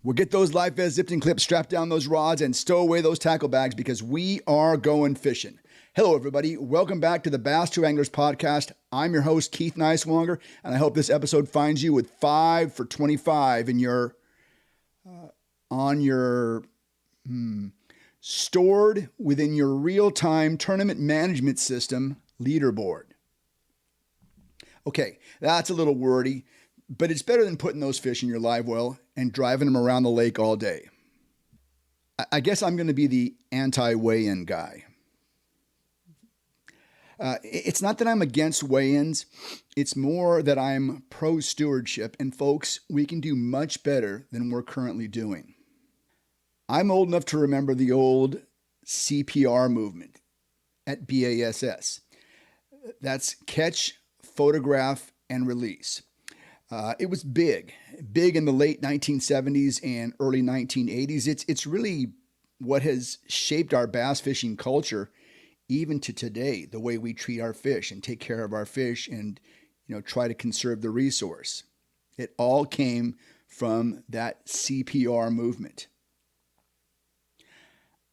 Well, get those life vests zipped and clipped, strap down those rods, and stow away those tackle bags because we are going fishing. Hello, everybody. Welcome back to the Bass 2 Anglers podcast. I'm your host, Keith Nicewonger, and I hope this episode finds you with 5 for 25 in your, stored within your real-time tournament management system leaderboard. Okay, that's a little wordy, but it's better than putting those fish in your live well and driving them around the lake all day. I guess I'm going to be the anti-weigh-in guy. It's not that I'm against weigh-ins. It's more that I'm pro-stewardship. And folks, we can do much better than we're currently doing. I'm old enough to remember the old CPR movement at BASS. That's catch, photograph, and release. It was big in the late 1970s and early 1980s. It's really what has shaped our bass fishing culture, even to today, the way we treat our fish and take care of our fish and, try to conserve the resource. It all came from that CPR movement.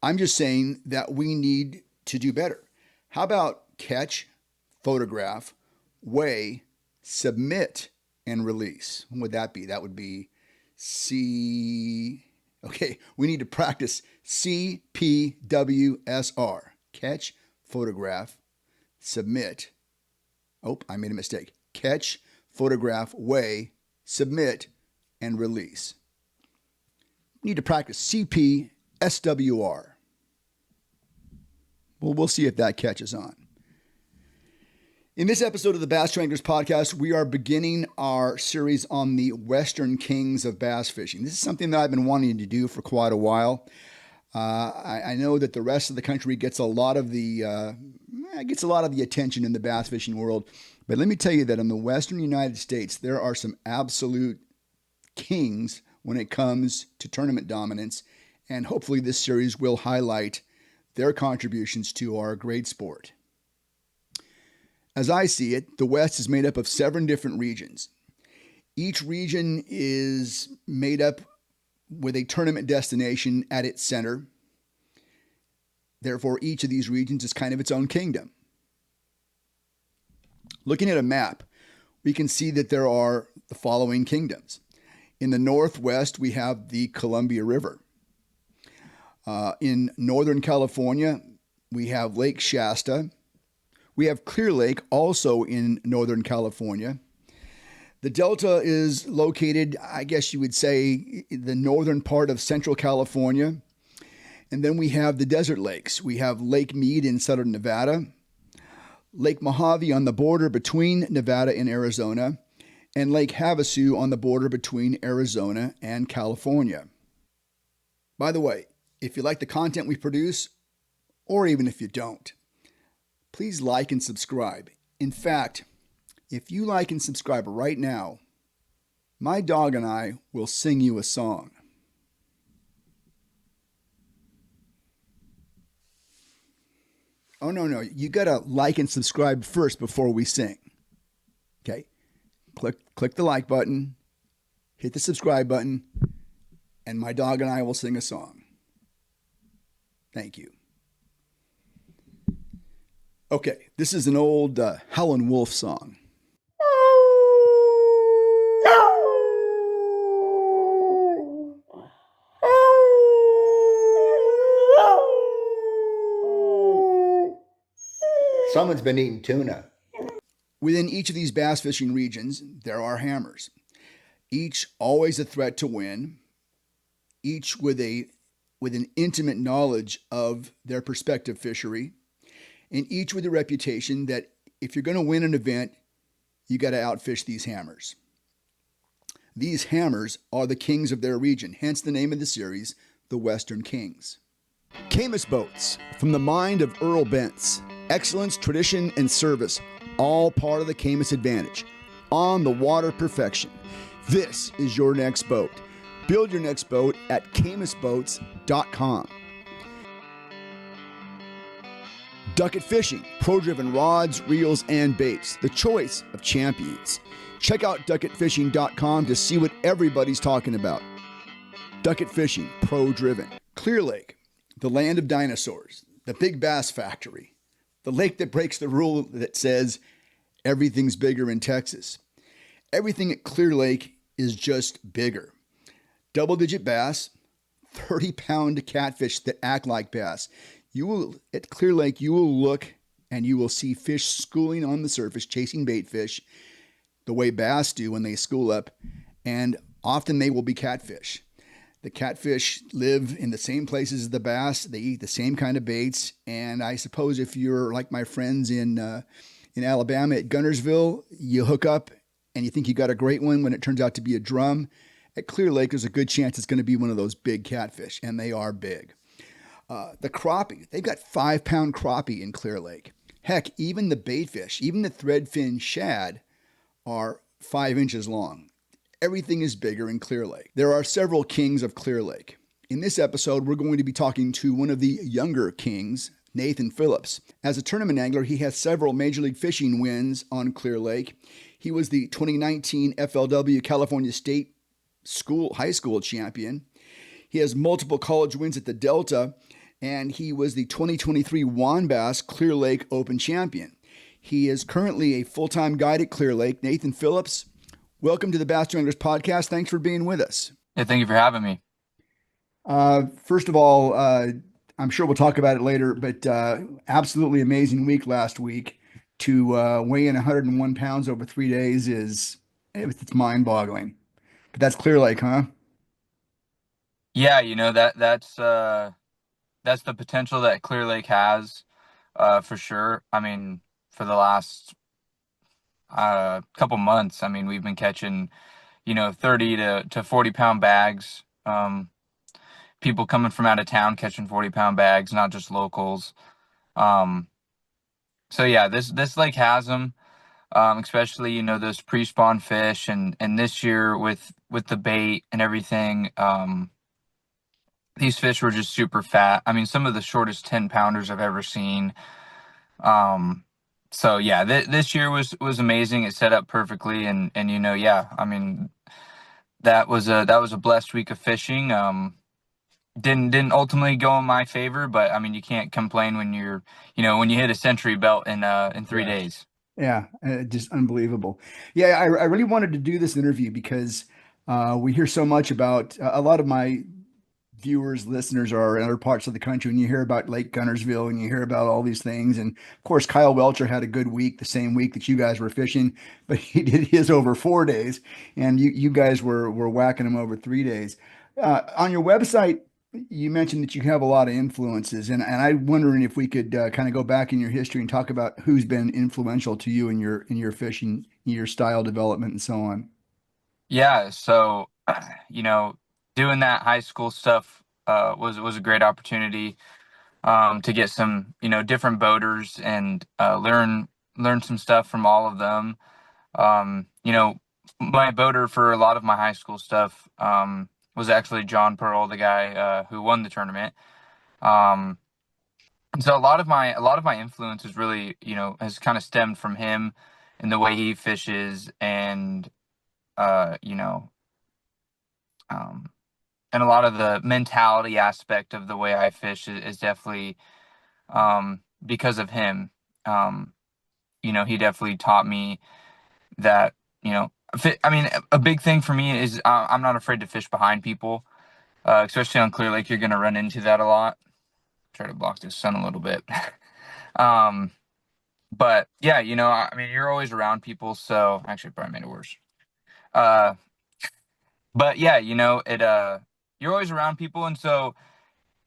I'm just saying that we need to do better. How about catch, photograph, weigh, submit, and release? What would that be? That would be Okay, we need to practice CPWSR. Catch, photograph, submit. Oh, I made a mistake. Catch, photograph, weigh, submit, and release. We need to practice CPSWR. Well, we'll see if that catches on. In this episode of the Bass 2 Anglers podcast, we are beginning our series on the Western Kings of bass fishing. This is something that I've been wanting to do for quite a while. I know that the rest of the country gets a lot of the attention in the bass fishing world, but let me tell you that in the Western United States, there are some absolute kings when it comes to tournament dominance, and hopefully this series will highlight their contributions to our great sport. As I see it, the West is made up of 7 different regions. Each region is made up with a tournament destination at its center. Therefore, each of these regions is kind of its own kingdom. Looking at a map, we can see that there are the following kingdoms. In the Northwest, we have the Columbia River. In Northern California, we have Lake Shasta. We have Clear Lake, also in Northern California. The Delta is located, I guess you would say, in the northern part of Central California. And then we have the desert lakes. We have Lake Mead in southern Nevada, Lake Mojave on the border between Nevada and Arizona, and Lake Havasu on the border between Arizona and California. By the way, if you like the content we produce, or even if you don't, please like and subscribe. In fact, if you like and subscribe right now, my dog and I will sing you a song. Oh, no. You got to like and subscribe first before we sing. Okay? Click the like button, hit the subscribe button, and my dog and I will sing a song. Thank you. Okay, this is an old Howlin' Wolf song. Someone's been eating tuna. Within each of these bass fishing regions, there are hammers. Each always a threat to win. Each with an intimate knowledge of their prospective fishery. And each with a reputation that if you're going to win an event, you got to outfish these hammers. These hammers are the kings of their region, hence the name of the series, The Western Kings. Camus boats, from the mind of Earl Bentz. Excellence, tradition, and service, all part of the Camus advantage. On the water perfection. This is your next boat. Build your next boat at camusboats.com. Ducket Fishing, pro-driven rods, reels, and baits. The choice of champions. Check out ducketfishing.com to see what everybody's talking about. Ducket Fishing, Pro Driven. Clear Lake, the land of dinosaurs, the big bass factory, the lake that breaks the rule that says everything's bigger in Texas. Everything at Clear Lake is just bigger. Double digit bass, 30-pound catfish that act like bass. At Clear Lake, you will look and you will see fish schooling on the surface, chasing bait fish, the way bass do when they school up, and often they will be catfish. The catfish live in the same places as the bass. They eat the same kind of baits, and I suppose if you're like my friends in Alabama at Guntersville, you hook up and you think you got a great one when it turns out to be a drum. At Clear Lake, there's a good chance it's going to be one of those big catfish, and they are big. The crappie, they've got 5-pound crappie in Clear Lake. Heck, even the baitfish, even the threadfin shad are 5 inches long. Everything is bigger in Clear Lake. There are several kings of Clear Lake. In this episode, we're going to be talking to one of the younger kings, Nathan Phillips. As a tournament angler, he has several Major League Fishing wins on Clear Lake. He was the 2019 FLW California State High School champion. He has multiple college wins at the Delta, and he was the 2023 WONBASS Clear Lake Open champion. He is currently a full-time guide at Clear Lake. Nathan Phillips, welcome to the Bass Anglers Podcast. Thanks for being with us. Yeah, thank you for having me. First of all, I'm sure we'll talk about it later, but absolutely amazing week last week. To weigh in 101 pounds over 3 days it's mind-boggling. But that's Clear Lake, huh? Yeah, that's the potential that Clear Lake has, for sure. I mean, for the last couple months, I mean, we've been catching, 30 to 40-pound bags. People coming from out of town catching 40-pound bags, not just locals. Um, so yeah, this lake has them, especially those pre-spawn fish, and this year with the bait and everything. These fish were just super fat. I mean, some of the shortest 10-pounders I've ever seen. Um, so yeah, this year was amazing. It set up perfectly, and yeah, I mean, that was a blessed week of fishing. Didn't ultimately go in my favor, but I mean, you can't complain when when you hit a century belt in 3 days. Yeah, just unbelievable. Yeah, I really wanted to do this interview because we hear so much about a lot of my viewers, listeners are in other parts of the country, and you hear about Lake Guntersville and you hear about all these things. And of course, Kyle Welcher had a good week, the same week that you guys were fishing, but he did his over 4 days, and you guys were whacking him over 3 days. On your website, you mentioned that you have a lot of influences, and I'm wondering if we could kind of go back in your history and talk about who's been influential to you in your fishing, your style development, and so on. Yeah, so doing that high school stuff was a great opportunity to get some different boaters and learn some stuff from all of them. My boater for a lot of my high school stuff was actually John Pearl, the guy who won the tournament. Um, and so a lot of my influence is really has kind of stemmed from him and the way he fishes and uh, you know um, and a lot of the mentality aspect of the way I fish is definitely because of him. Um, he definitely taught me that, I mean, a big thing for me is I'm not afraid to fish behind people, especially on Clear Lake. You're going to run into that a lot. Try to block the sun a little bit. um, but yeah, I mean, you're always around people. So actually, it probably made it worse. Uh, but yeah, you're always around people. And so,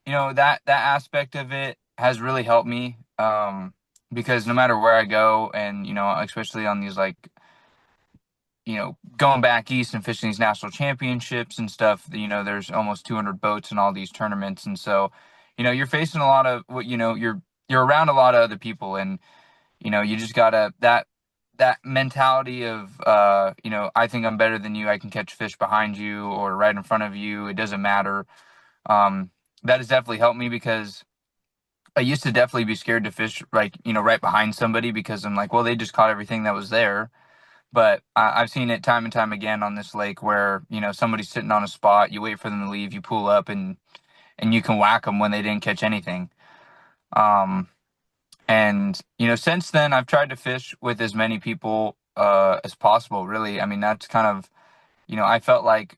that aspect of it has really helped me. Because no matter where I go and, especially on these like, going back east and fishing these national championships and stuff, there's almost 200 boats in all these tournaments. And so, you're facing a lot of what, you're around a lot of other people and, you just gotta, that mentality of, I think I'm better than you. I can catch fish behind you or right in front of you. It doesn't matter. Um, that has definitely helped me because I used to definitely be scared to fish right behind somebody because I'm like, well, they just caught everything that was there. But I've seen it time and time again on this lake where, somebody's sitting on a spot, you wait for them to leave, you pull up and you can whack them when they didn't catch anything. Um, and, since then I've tried to fish with as many people, as possible, really. I mean, that's kind of, I felt like,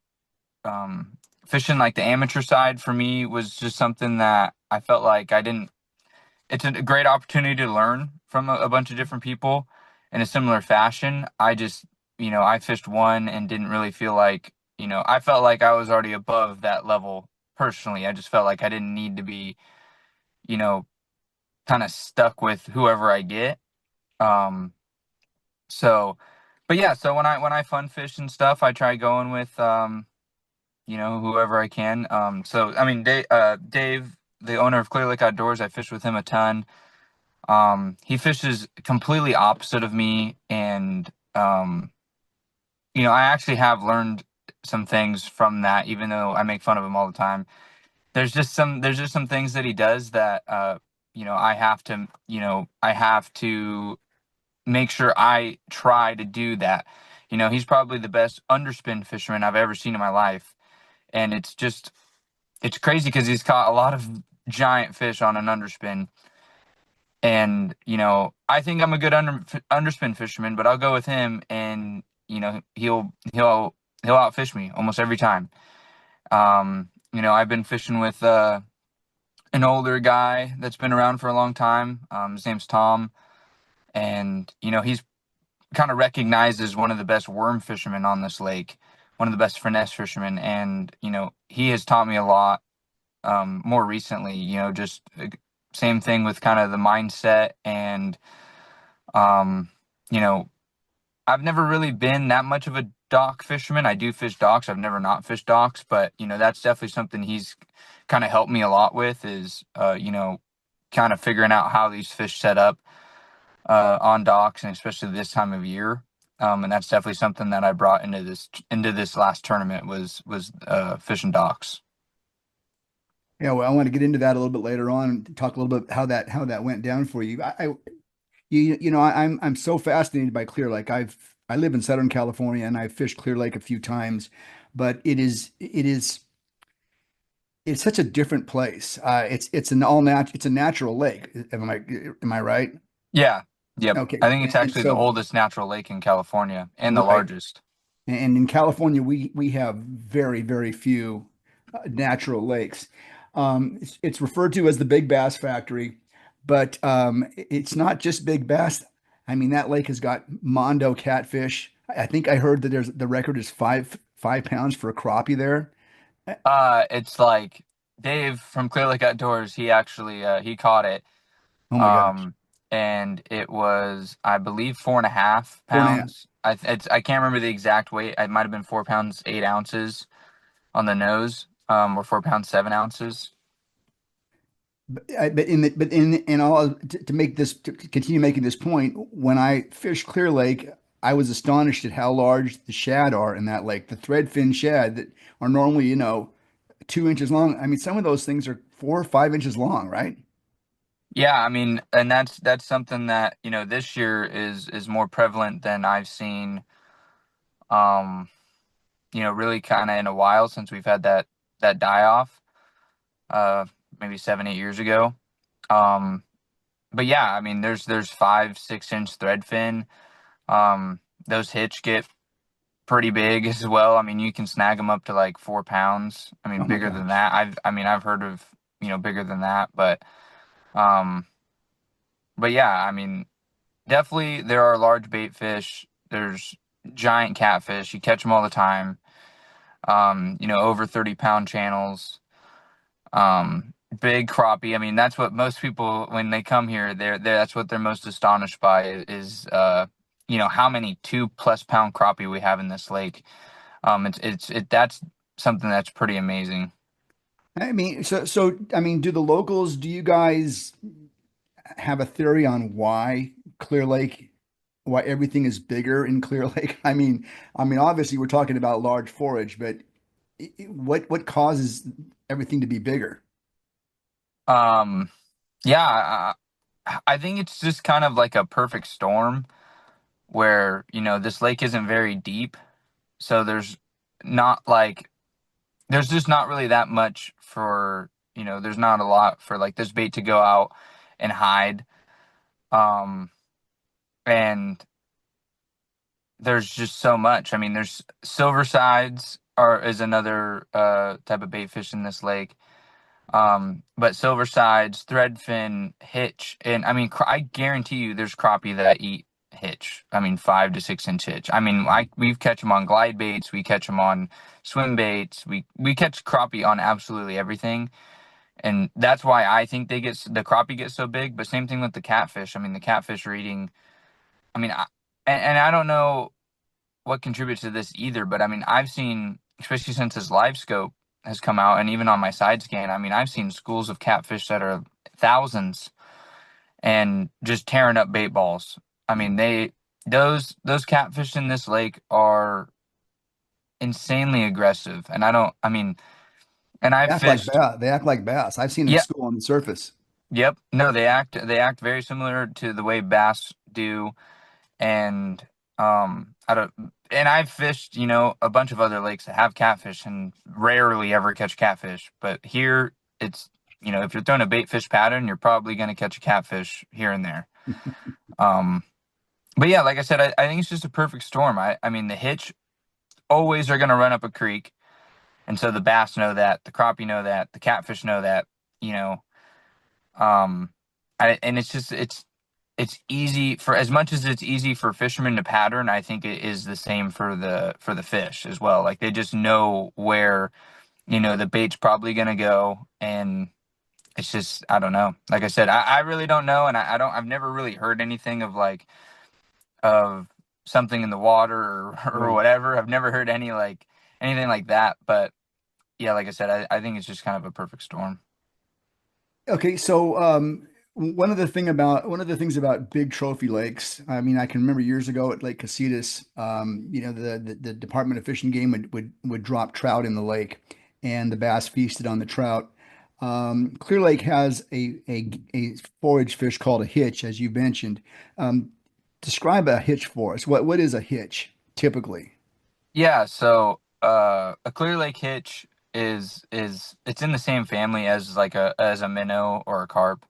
fishing like the amateur side for me was just something that I felt like I didn't it's a great opportunity to learn from a bunch of different people in a similar fashion. I just, I fished one and didn't really feel like, I felt like I was already above that level personally. I just felt like I didn't need to be, you know, kind of stuck with whoever I get. Um, so, but yeah, so when I fun fish and stuff, I try going with, whoever I can. So I mean, Dave, the owner of Clear Lake Outdoors, I fish with him a ton. He fishes completely opposite of me, and I actually have learned some things from that, even though I make fun of him all the time. There's just some things that he does that I have to make sure I try to do that. He's probably the best underspin fisherman I've ever seen in my life, and it's crazy because he's caught a lot of giant fish on an underspin. And I think I'm a good underspin fisherman, but I'll go with him, and he'll outfish me almost every time. I've been fishing with an older guy that's been around for a long time. His name's Tom, and he's kind of recognized as one of the best worm fishermen on this lake, one of the best finesse fishermen, and he has taught me a lot. More recently, just same thing with kind of the mindset and um, you know, I've never really been that much of a dock fisherman. I do fish docks. I've never not fished docks, but that's definitely something he's kind of helped me a lot with is kind of figuring out how these fish set up on docks, and especially this time of year. And that's definitely something that I brought into this last tournament was fishing docks. Yeah, well, I want to get into that a little bit later on and talk a little bit how that went down for you. I'm so fascinated by Clear Lake. I live in Southern California and I've fished Clear Lake a few times, but it's such a different place. It's a natural lake. Am I right? Yeah. Yep. Okay, I think it's and actually the so oldest natural lake in California and the right. largest. And in California, we have very few natural lakes. It's referred to as the Big Bass Factory, but it's not just Big Bass. I mean, that lake has got Mondo catfish. I think I heard that the record is 5 pounds for a crappie there. It's like Dave from Clear Lake Outdoors. He actually he caught it. Oh my gosh, Um, and it was, I believe, 4.5 four and a half. pounds. I can't remember the exact weight. It might have been 4 pounds 8 ounces on the nose, or 4 pounds 7 ounces. But in all to make this to continue making this point, when I fish Clear Lake, I was astonished at how large the shad are in that lake. The threadfin shad that are normally, 2 inches long. I mean, some of those things are 4 or 5 inches long, right? Yeah, I mean, and that's something that this year is more prevalent than I've seen. Um, really kind of in a while since we've had that die off. Uh, Maybe 7 8 years ago. Um, but yeah, I mean, there's 5 6 inch threadfin. Those hitch get pretty big as well. I mean, you can snag them up to like 4 pounds. I mean, Oh my bigger than gosh. that. I mean, I've heard of bigger than that, um, but yeah, I mean, definitely there are large bait fish. There's giant catfish. You catch them all the time. Over 30 pound channels. Big crappie. I mean, that's what most people when they come here, that's what they're most astonished by is how many 2+ pound crappie we have in this lake. That's something that's pretty amazing. I mean, I mean, do you guys have a theory on Clear Lake, why everything is bigger in Clear Lake? I mean, obviously we're talking about large forage, but what causes everything to be bigger? Yeah, I think it's just kind of like a perfect storm. where, this lake isn't very deep. So not like, there's just not really that much there's not a lot for like this bait to go out and hide. Um, and there's just so much. I mean, there's silver sides is another type of bait fish in this lake. But silver sides, threadfin, hitch, and I mean, I guarantee you, there's crappie that eat hitch. I mean, 5 to 6 inch hitch. I mean, we catch them on glide baits, we catch them on swim baits, we catch crappie on absolutely everything, and that's why I think the crappie gets so big. But same thing with the catfish. I mean, the catfish are eating. I mean, and I don't know what contributes to this either, but I mean, I've seen, especially since this live scope has come out, and even on my side scan, I mean, I've seen schools of catfish that are thousands and just tearing up bait balls. I mean, those catfish in this lake are insanely aggressive, and I mean, and I've fished. They act like bass. I've seen them Yeah, school on the surface. yep. No, they act very similar to the way bass do. And I don't and I've fished, a bunch of other lakes that have catfish and rarely ever catch catfish. But here it's, if you're throwing a bait fish pattern, you're probably going to catch a catfish here and there. Um, but yeah, like I said, I think it's just a perfect storm. I mean, the hitch always are going to run up a creek. And so the bass know that, the crappie know that, the catfish know that, you know, um, and it's easy for, as much as it's easy for fishermen to pattern. I think it is the same for the fish as well. Like they just know where, the bait's probably going to go. And it's just, I don't know. Like I said, I really don't know. And I've never really heard anything of something in the water or Yeah. whatever. I've never heard anything like that. But yeah, like I said, I think it's just kind of a perfect storm. Okay, so one of the things about big trophy lakes, I mean, I can remember years ago at Lake Casitas, the Department of Fish and Game would drop trout in the lake, and the bass feasted on the trout. Clear Lake has a forage fish called a hitch, as you mentioned. Um, Describe a hitch for us. What is a hitch typically? Yeah, so a Clear Lake hitch is it's in the same family as a minnow or a carp.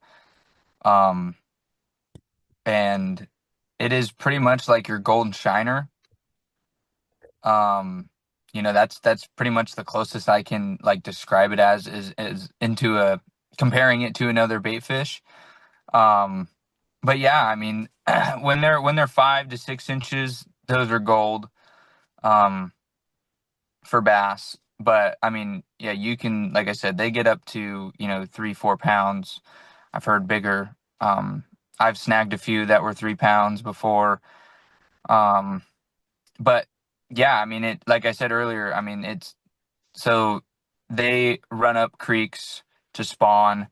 Um and it is pretty much like your golden shiner. Um that's pretty much the closest I can like describe it as is into a comparing it to another bait fish. Um but yeah, I mean when they're 5 to 6 inches, those are gold. Um for bass. But I mean, yeah, you can, like I said, they get up to, 3, 4 pounds. I've heard bigger. I've snagged a few that were 3 pounds before. Um, but yeah, I mean, like I said earlier, I mean, so they run up creeks to spawn.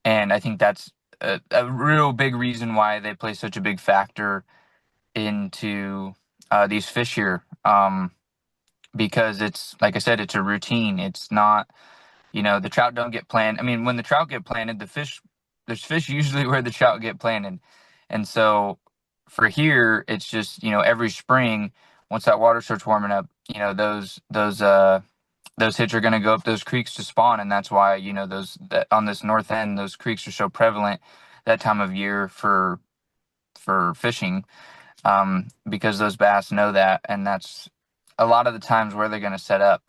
And I think that's a real big reason why they play such a big factor into these fish here. Because it's like I said, it's a routine. It's not, the trout don't get planted. I mean, when the trout get planted, there's fish usually where the trout get planted. And so for here, it's just, every spring, once that water starts warming up, those hits are going to go up those creeks to spawn. And that's why, that on this north end, those creeks are so prevalent that time of year for fishing, because those bass know that, and that's a lot of the times where they're going to set up.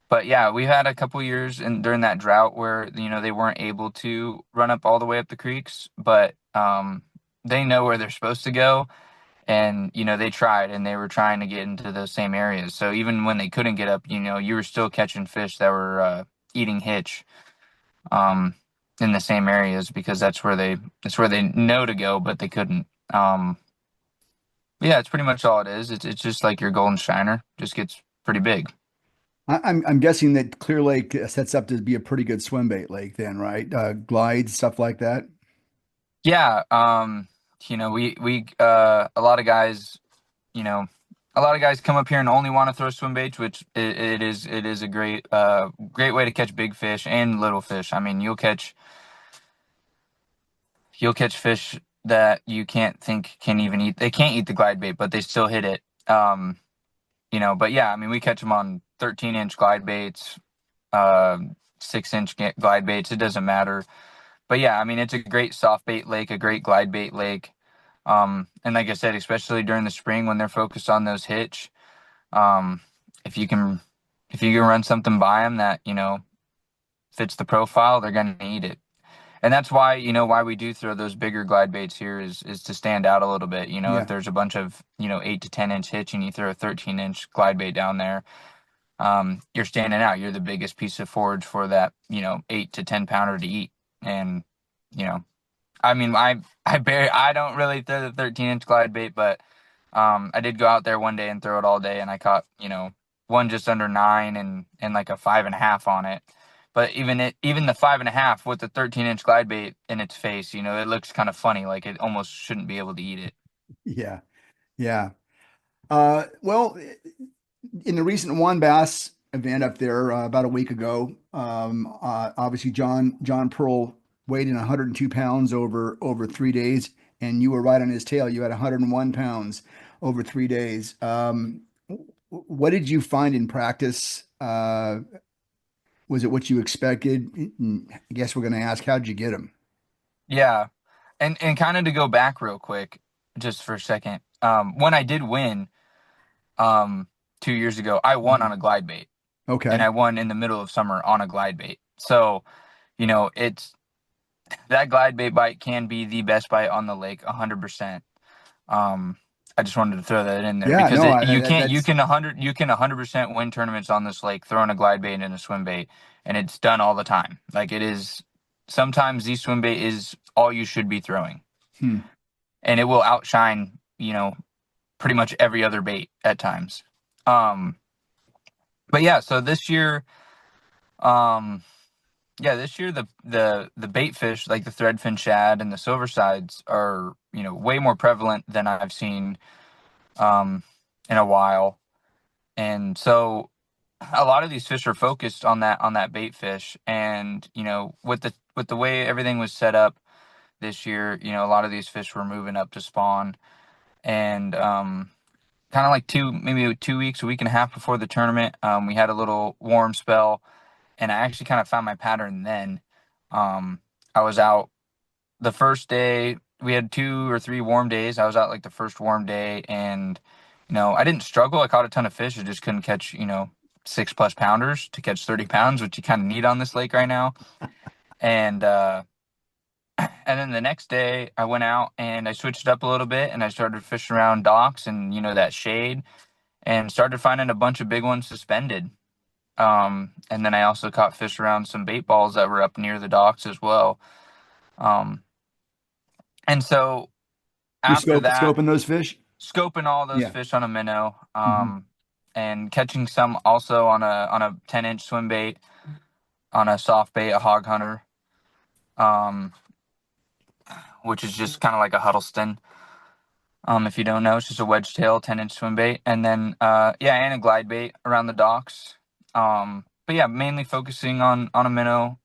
But yeah, we had a couple years during that drought where they weren't able to run up all the way up the creeks, but they know where they're supposed to go, and they tried, and they were trying to get into those same areas. So even when they couldn't get up, you were still catching fish that were eating hitch um, in the same areas because that's where they know to go, but they couldn't. Yeah, it's pretty much all it is. It's just like your golden shiner, just gets pretty big. I'm guessing that Clear Lake sets up to be a pretty good swim bait lake then, right? Glides, stuff like that. Yeah, we you know, a lot of guys come up here and only want to throw swim baits, which it is a great way to catch big fish and little fish. I mean, you'll catch fish that you can't think can even eat. They can't eat the glide bait, but they still hit it. But yeah, I mean, we catch them on 13-inch glide baits, uh, 6-inch glide baits. It doesn't matter. But yeah, I mean, it's a great soft bait lake, a great glide bait lake. And like I said, especially during the spring when they're focused on those hitch, um, if you can, if you can run something by them that, fits the profile, they're going to eat it. And that's why, why we do throw those bigger glide baits here is to stand out a little bit. If Yeah. there's a bunch of, 8 to 10-inch hitch and you throw a 13-inch glide bait down there, you're standing out. You're the biggest piece of forage for that, 8 to 10 pounder to eat. And, you know, I mean, I don't really throw the 13-inch glide bait, but I did go out there one day and throw it all day, and I caught, one just under 9 and like a 5.5 on it. But even the 5.5 with the 13-inch glide bait in its face, it looks kind of funny. Like it almost shouldn't be able to eat it. Yeah. Yeah. Well, in the recent WONBASS event up there about a week ago, obviously John Pearl weighed in 102 pounds over 3 days, and you were right on his tail. You had 101 pounds over 3 days. What did you find in practice? Was it what you expected? I guess we're going to ask, how'd you get him? Yeah. And kind of to go back real quick, just for a second. When I did win, um, 2 years ago, I won on Mhm. a glide bait, and Okay. I won in the middle of summer on a glide bait. So, it's that glide bait bite can be the best bite on the lake, 100%. Um, I just wanted to throw that in there Yeah, because no, you can't, that's 100% win tournaments on this lake throwing a glide bait and a swim bait, and it's done all the time. Like it is, sometimes the swim bait is all you should be throwing, hmm. and it will outshine, pretty much every other bait at times. Um, but yeah, so this year, um, this year the bait fish like the threadfin shad and the silver sides are way more prevalent than I've seen um, in a while, and so a lot of these fish are focused on that bait fish, and with the way everything was set up this year, a lot of these fish were moving up to spawn, and kind of like maybe 2 weeks, a week and a half before the tournament, we had a little warm spell, and I actually kind of found my pattern then. I was out the first day. We had 2 or 3 warm days. I was out like the first warm day, and I didn't struggle. I caught a ton of fish. I just couldn't catch 6+ pounders to catch 30 pounds, which you kind of need on this lake right now. And and then the next day, I went out and I switched up a little bit, and I started fishing around docks and that shade, and started finding a bunch of big ones suspended. And then I also caught fish around some bait balls that were up near the docks as well. Um, and so You after that, scoping those fish? scoping all those Yeah. fish on a minnow, Hmm. and catching some also on a 10-inch swim bait, on a soft bait, a hog hunter, um, which is just kind of like a Huddleston. If you don't know, it's just a wedge tail 10-inch swim bait, and then and a glide bait around the docks. But yeah, mainly focusing on a minnow.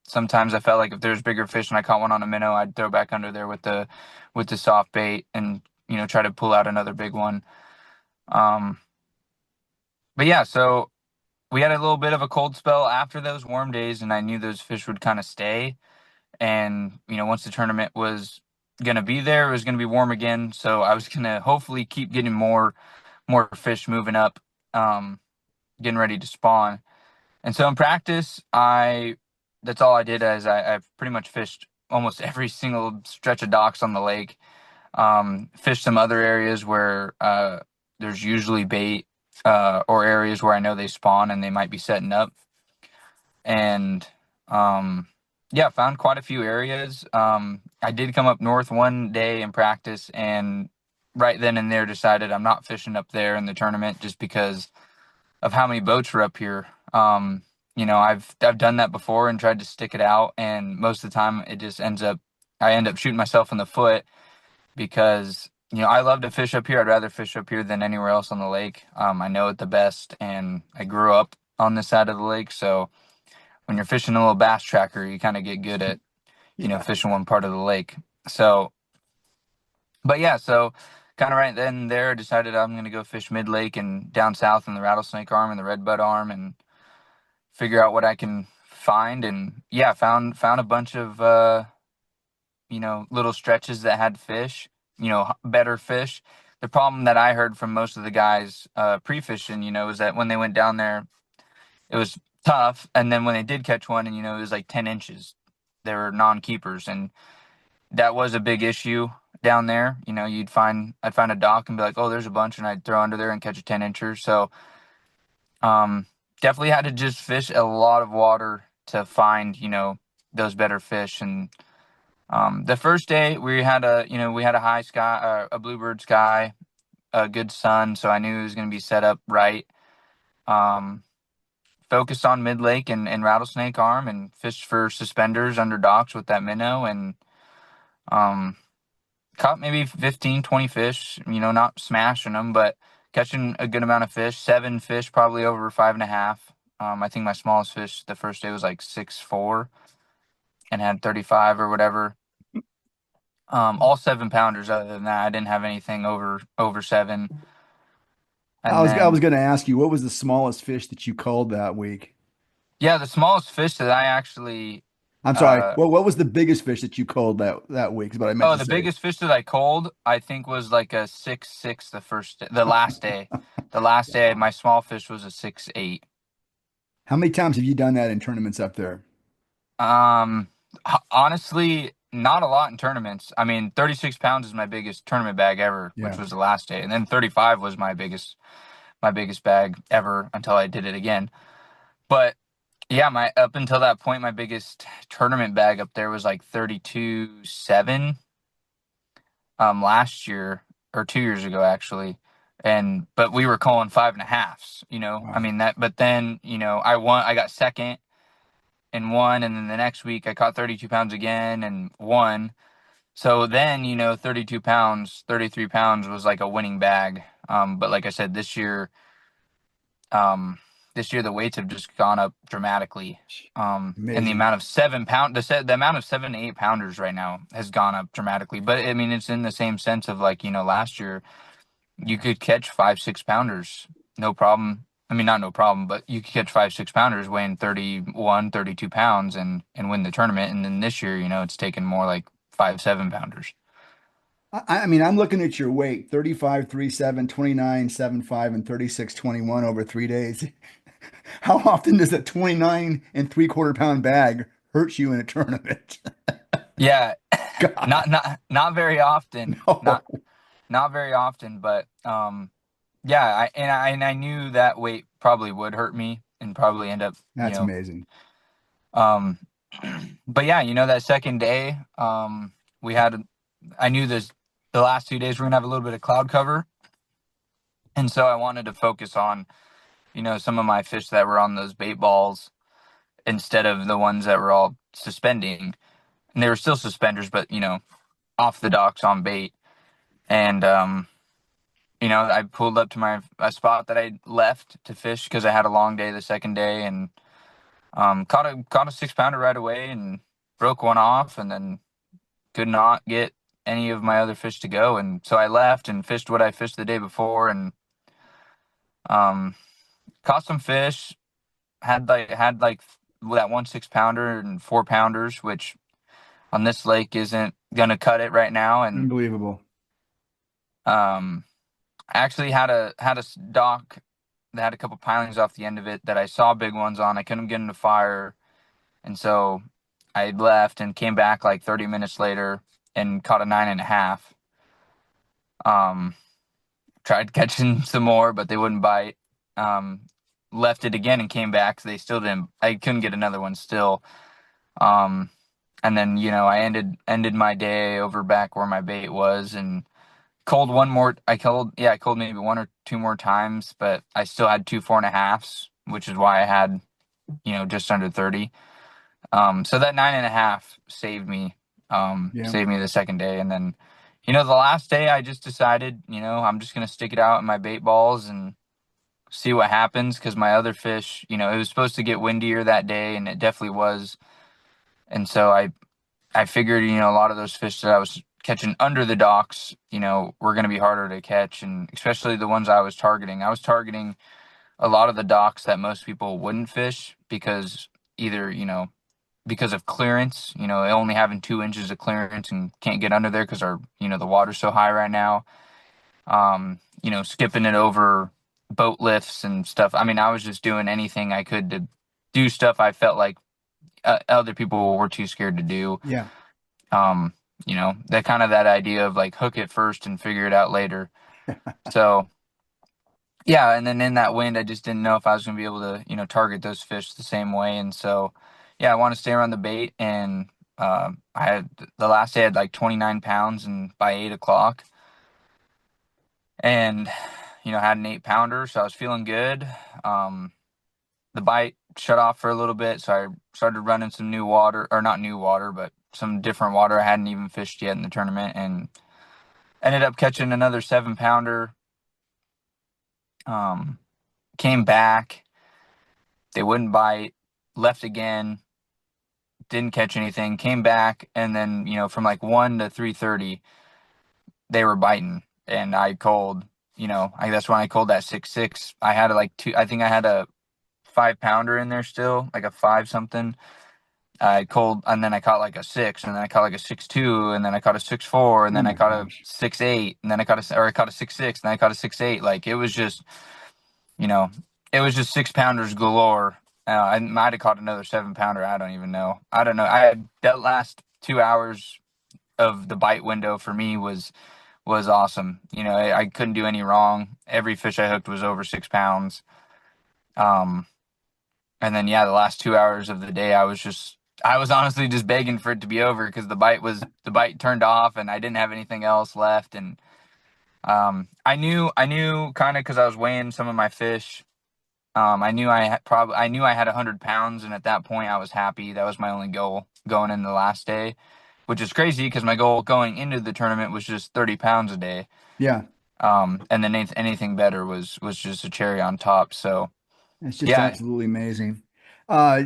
Sometimes I felt like if there's bigger fish and I caught one on a minnow, I'd throw back under there with the soft bait and try to pull out another big one. Um, but yeah, so we had a little bit of a cold spell after those warm days, and I knew those fish would kind of stay. And once the tournament was gonna be there, it was gonna be warm again. So I was gonna hopefully keep getting more fish moving up, um, getting ready to spawn. And so in practice, that's all I did. I've pretty much fished almost every single stretch of docks on the lake. Fished some other areas where there's usually bait, or areas where I know they spawn and they might be setting up. And found quite a few areas. I did come up north one day in practice, and right then and there decided I'm not fishing up there in the tournament just because of how many boats were up here. I've done that before and tried to stick it out, and most of the time it just I end up shooting myself in the foot because I love to fish up here. I'd rather fish up here than anywhere else on the lake. I know it the best, and I grew up on this side of the lake, so when you're fishing a little bass tracker, you kind of get good at Yeah. fishing one part of the lake. So But yeah, so kind of right then and there, I decided I'm going to go fish mid lake and down south in the rattlesnake arm and the redbud arm and figure out what I can find. And yeah, found a bunch of little stretches that had fish, better fish. The problem that I heard from most of the guys pre-fishing, is that when they went down there, it was tough, and then when they did catch one, and it was like 10 inches, they were non-keepers, and that was a big issue down there. I'd find a dock and be like, oh, there's a bunch, and I'd throw under there and catch a 10 incher. So um, definitely had to just fish a lot of water to find those better fish. And the first day we had a high sky, a bluebird sky, a good sun, so I knew it was going to be set up right. Um, Focused on mid lake and rattlesnake arm and fished for suspenders under docks with that minnow and um, caught maybe 15, 20 fish. Not smashing them, but catching a good amount of fish. 7 fish, probably over 5.5. I think my smallest fish the first day was like 6'4" and had 35 or whatever. All 7 pounders. Other than that, I didn't have anything over 7. I And was I then, was going to ask you, what was the smallest fish that you called that week? yeah, the smallest fish that I actually, I'm sorry. uh, What was the biggest fish that you called that week? Is what I meant to the say. biggest fish that I culled, I think was like a 6'6" the last day. The last day, my small fish was a 6'8". How many times have you done that in tournaments up there? Um, Honestly, not a lot in tournaments. I mean, 36 pounds is my biggest tournament bag ever, which Yeah. was the last day, and then 35 was my biggest bag ever until I did it again. But yeah, my up until that point, my biggest tournament bag up there was like 32.7 last year or 2 years ago actually. And but we were calling 5.5s, I Wow. mean that, but then I got second and won, and then the next week I caught 32 pounds again and won. So then 32 pounds, 33 pounds was like a winning bag. But like I said, um this year the weights have just gone up dramatically. And the Amazing. amount of 7 pound the amount of 7 to 8 pounders right now has gone up dramatically. But I mean, it's in the same sense of like, last year you could catch 5, 6 pounders, no problem. I mean, not no problem, but you could catch 5, 6 pounders weighing 31, 32 pounds and win the tournament. And then this year, it's taken more like 5, 7 pounders. I mean, I'm looking at your weight, 35, 37, 29, 75, and 36, 21 over 3 days. How often does a 29 and three-quarter pound bag hurt you in a tournament? Yeah, God, not very often. no. Not very often, but yeah, I knew that weight probably would hurt me and probably end up, That's amazing. um but yeah, that second day, we had I knew the last 2 days we're gonna have a little bit of cloud cover. And so I wanted to focus on, some of my fish that were on those bait balls instead of the ones that were all suspending. And they were still suspenders, but off the docks on bait. And I pulled up to my a spot that I left to fish because I had a long day the second day, and caught a 6 pounder right away and broke one off, and then could not get any of my other fish to go, and so I left and fished what I fished the day before, and um, caught some fish. Had like that 1 6 pounder and 4 pounders, which on this lake isn't gonna cut it right now, and Unbelievable. um, I actually had a dock that had a couple pilings off the end of it that I saw big ones on. I couldn't get them to fire, and so I left and came back like 30 minutes later and caught a 9.5. Um, Tried catching some more, but they wouldn't bite. Um, Left it again and came back. They still didn't. I couldn't get another one still. Um, and then I ended my day over back where my bait was and culled one more. I culled maybe one or two more times, but I still had two 4.5s, which is why I had just under 30. So that 9.5 Yeah. saved me the second day. And then, the last day I just decided, I'm just going to stick it out in my bait balls and see what happens. Cause my other fish, it was supposed to get windier that day and it definitely was. And so I figured, a lot of those fish that I was catching under the docks, were going to be harder to catch, and especially the ones I was targeting. I was targeting a lot of the docks that most people wouldn't fish because either, because of clearance, only having 2 inches of clearance and can't get under there because the water's so high right now. Skipping it over boat lifts and stuff. I mean, I was just doing anything I could to do stuff I felt like other people were too scared to do. Yeah. Um, that idea of like hook it first and figure it out later. So yeah, and then in that wind, I just didn't know if I was going to be able to, target those fish the same way. And so, yeah, I want to stay around the bait. And I had the last day I had like 29 pounds, and by 8 o'clock, and had an 8 pounder, so I was feeling good. The bite shut off for a little bit, so I started running some new water, or not new water, but some different water I hadn't even fished yet in the tournament, and ended up catching another 7 pounder. Came back, they wouldn't bite, left again, didn't catch anything, came back, and then from like 1 to 3:30 they were biting, and I called. That's when I called that 6-6. I had like two. I think I had a 5 pounder in there still, like a 5 something. I called, and then I caught like a 6, and then I caught like a 6-2, and then I caught a 6-4, and Oh then I my caught a gosh. 6-8, and then I caught a 6-6, and then I caught a 6-8. Like it was just, you know, it was just 6 pounders galore. I might have caught another 7 pounder. I don't even know. I don't know. I had that last 2 hours of the bite window for me was awesome. I couldn't do any wrong. Every fish I hooked was over 6 pounds. Um, and then yeah, the last 2 hours of the day, I was honestly just begging for it to be over because the bite turned off and I didn't have anything else left. And I knew kind of because I was weighing some of my fish. I knew I had 100 pounds, and at that point I was happy. That was my only goal going in the last day, which is crazy because my goal going into the tournament was just 30 pounds a day. Yeah. And then anything better was just a cherry on top. So It's just yeah, absolutely amazing. Uh,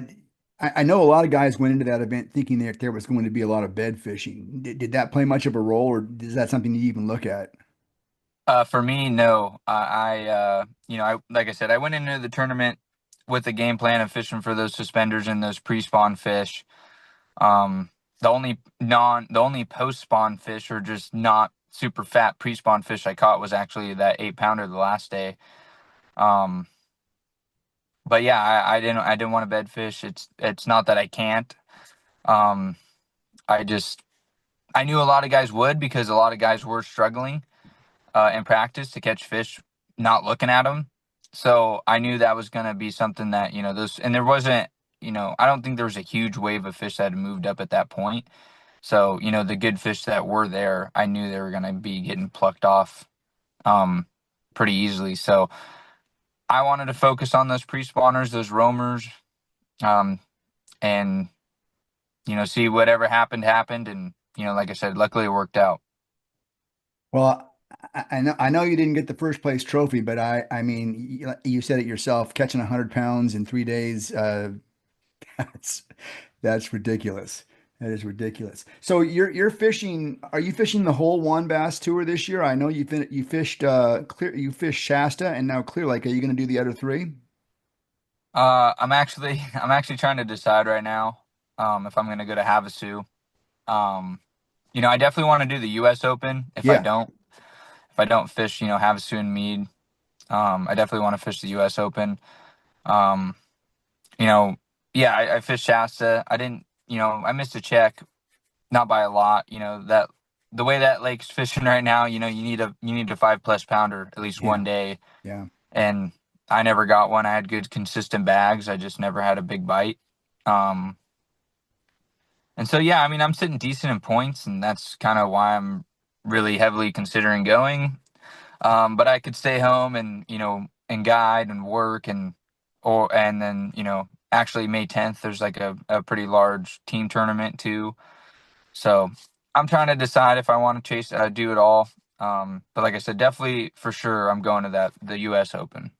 I know a lot of guys went into that event thinking that there was going to be a lot of bed fishing. Did that play much of a role, or is that something you even look at? for me, no. I like I said, I went into the tournament with the game plan of fishing for those suspenders and those pre-spawn fish. Um, the only post-spawn fish or just not super fat pre-spawn fish I caught was actually that 8 pounder the last day. Um, but yeah, I didn't want to bed fish. It's not that I can't. Um, I just I knew a lot of guys would because a lot of guys were struggling in practice to catch fish, not looking at them. So I knew that was going to be something that and there wasn't. I don't think there was a huge wave of fish that had moved up at that point. So, the good fish that were there, I knew they were going to be getting plucked off um, pretty easily. So I wanted to focus on those pre-spawners, those roamers, um, and, see whatever happened. And, like I said, luckily it worked out. Well, I know you didn't get the first place trophy, but I mean, you said it yourself, catching 100 pounds in 3 days. That's that's ridiculous. That is ridiculous. So you're fishing. Are you fishing the whole WONBASS tour this year? I know you fished you fished Shasta and now Clear Lake. Are you going to do the other three? I'm actually trying to decide right now if I'm going to go to Havasu. Um, I definitely want to do the U.S. Open Yeah. if I don't fish, Havasu and Mead. I definitely want to fish the U.S. Open. Um, you know, yeah, I fished Shasta. I didn't, I missed a check, not by a lot. That the way that lake's fishing right now, you need a 5+ pounder at least one Yeah. day, Yeah. and I never got one. I had good consistent bags. I just never had a big bite. Um, and so yeah, I mean, I'm sitting decent in points, and that's kind of why I'm really heavily considering going. But I could stay home and and guide and work and then actually May 10th there's like a pretty large team tournament too. So I'm trying to decide if I want to do it all. But like I said, definitely for sure I'm going to the U.S. Open.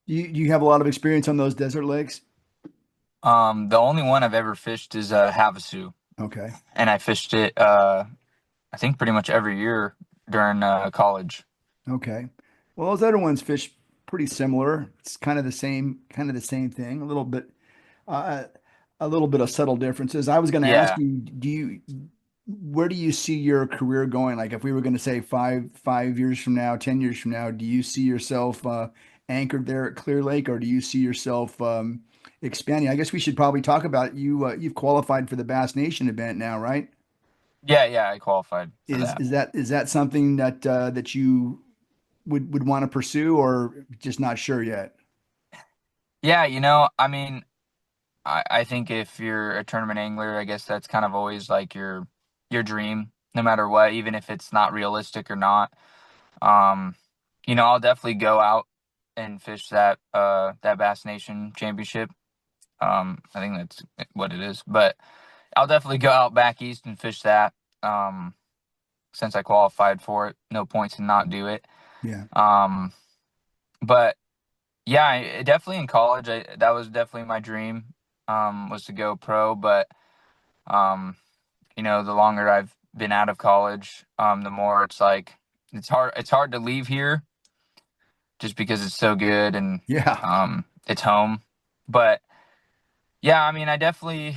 You have a lot of experience on those desert lakes? The only one I've ever fished is Havasu, Okay. and I fished it. I think pretty much every year during college. Okay. Well, those other ones fish pretty similar. It's kind of the same thing. Uh, a little bit of subtle differences. I was going to ask Yeah. you, where do you see your career going? Like, if we were going to say five years from now, 10 years from now, do you see yourself anchored there at Clear Lake, or do you see yourself expanding? I guess we should probably talk about you. You've qualified for the Bass Nation event now, right? Yeah, yeah, I qualified for that. Is that something that you would want to pursue, or just not sure yet? Yeah, I mean, I think if you're a tournament angler, I guess that's kind of always like your dream, no matter what, even if it's not realistic or not. Um, I'll definitely go out and fish that Bass Nation Championship. I think that's what it is. But I'll definitely go out back east and fish that. Um, since I qualified for it, no points to not do it. Yeah, Um, but yeah, definitely in college, that was definitely my dream. Was to go pro, but um, the longer I've been out of college, the more it's like it's hard to leave here just because it's so good and yeah, it's home. But yeah, I mean, I definitely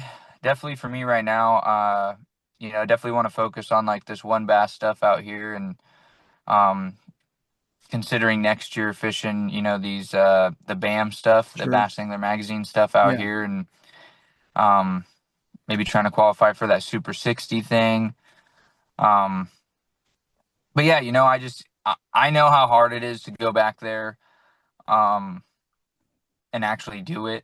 for me right now, definitely want to focus on like this one bass stuff out here and um considering next year fishing, these the BAM stuff, the sure. Bass Angler Magazine stuff out Yeah. here and um maybe trying to qualify for that Super 60 thing. Um but yeah, I know how hard it is to go back there um and actually do it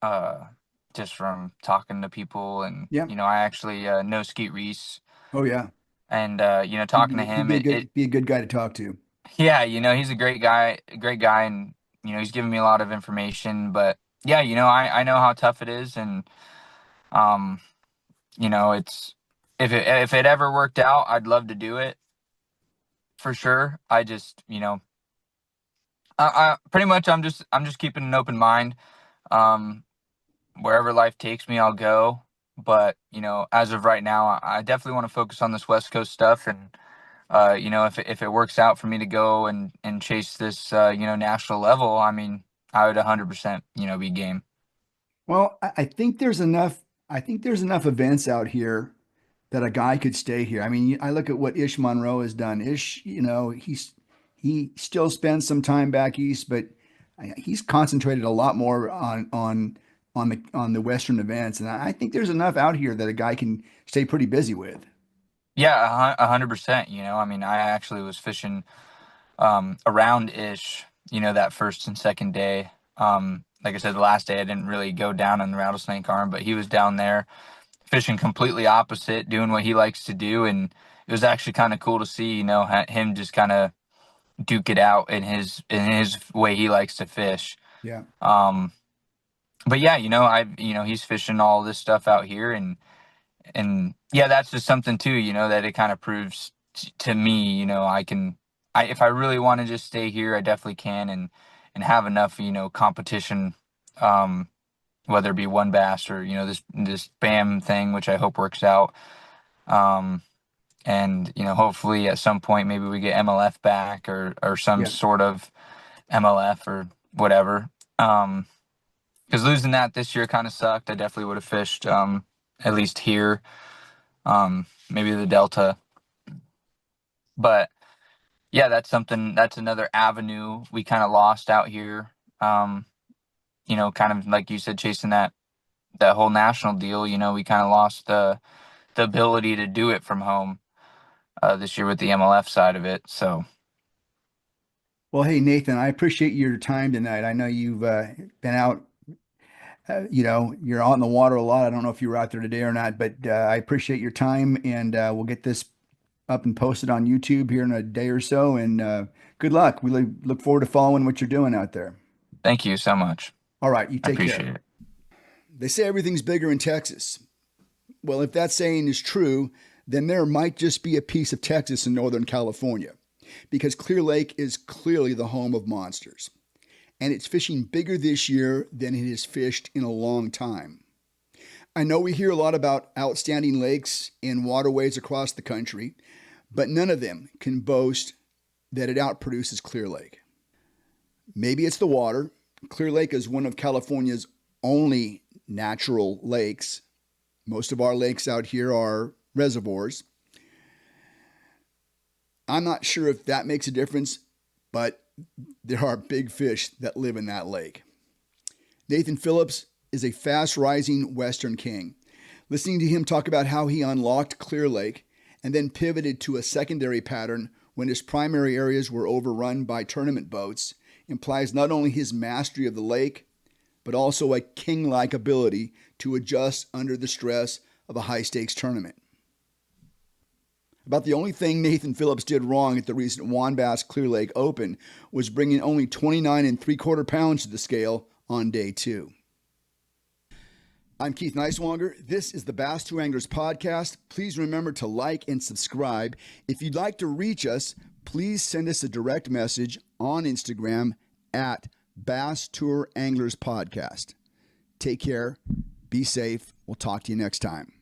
uh just from talking to people and Yeah. I actually know Skeet Reese Oh yeah. and He'd talking to be he'd him be a it good guy to talk to. yeah, he's a great guy and he's given me a lot of information, but yeah, I know how tough it is and um it's if it ever worked out, I'd love to do it for sure. I just, I pretty much I'm just keeping an open mind. Um Wherever life takes me, I'll go. But, as of right now, I definitely want to focus on this West Coast stuff. And, if it works out for me to go and chase this, national level, I mean, I would 100%, be game. Well, I think there's enough. I think there's enough events out here that a guy could stay here. I mean, I look at what Ish Monroe has done. Ish, he still spends some time back east, but he's concentrated a lot more on the Western events, and I think there's enough out here that a guy can stay pretty busy with. Yeah, 100%. I mean, I actually was fishing around ish, that first and second day. Like I said, the last day I didn't really go down on the rattlesnake arm, but he was down there fishing completely opposite, doing what he likes to do, and it was actually kind of cool to see, him just kind of duke it out in his way he likes to fish. Yeah, Um, but yeah, he's fishing all this stuff out here, and yeah, that's just something too, that it kind of proves to me, if I really want to just stay here, I definitely can, and have enough, competition, um, whether it be one bass or this BAM thing, which I hope works out. Um, and hopefully at some point maybe we get MLF back or some yeah. sort of MLF or whatever. Because losing that this year kind of sucked. I definitely would have fished at least here, maybe the Delta. But yeah, that's something. That's another avenue we kind of lost out here. Um, kind of like you said, chasing that whole national deal. We kind of lost the ability to do it from home this year with the MLF side of it. So Well, hey Nathan, I appreciate your time tonight. I know you've been out. You're out in the water a lot. I don't know if you were out there today or not, but I appreciate your time, and we'll get this up and posted on YouTube here in a day or so. And good luck. We look forward to following what you're doing out there. thank you so much. All right, you I take care. appreciate it. They say everything's bigger in Texas. Well, if that saying is true, then there might just be a piece of Texas in Northern California, because Clear Lake is clearly the home of monsters. And it's fishing bigger this year than it has fished in a long time. I know we hear a lot about outstanding lakes and waterways across the country, but none of them can boast that it outproduces Clear Lake. Maybe it's the water. Clear Lake is one of California's only natural lakes. Most of our lakes out here are reservoirs. I'm not sure if that makes a difference, but there are big fish that live in that lake. Nathan Phillips is a fast-rising Western king. Listening to him talk about how he unlocked Clear Lake and then pivoted to a secondary pattern when his primary areas were overrun by tournament boats implies not only his mastery of the lake, but also a king-like ability to adjust under the stress of a high-stakes tournament. About the only thing Nathan Phillips did wrong at the recent WONBASS Clear Lake Open was bringing only 29 3/4 pounds to the scale on day 2. I'm Keith Neiswanger. This is the Bass Tour Anglers podcast. Please remember to like and subscribe. If you'd like to reach us, please send us a direct message on Instagram at Bass Tour Anglers Podcast. Take care. Be safe. We'll talk to you next time.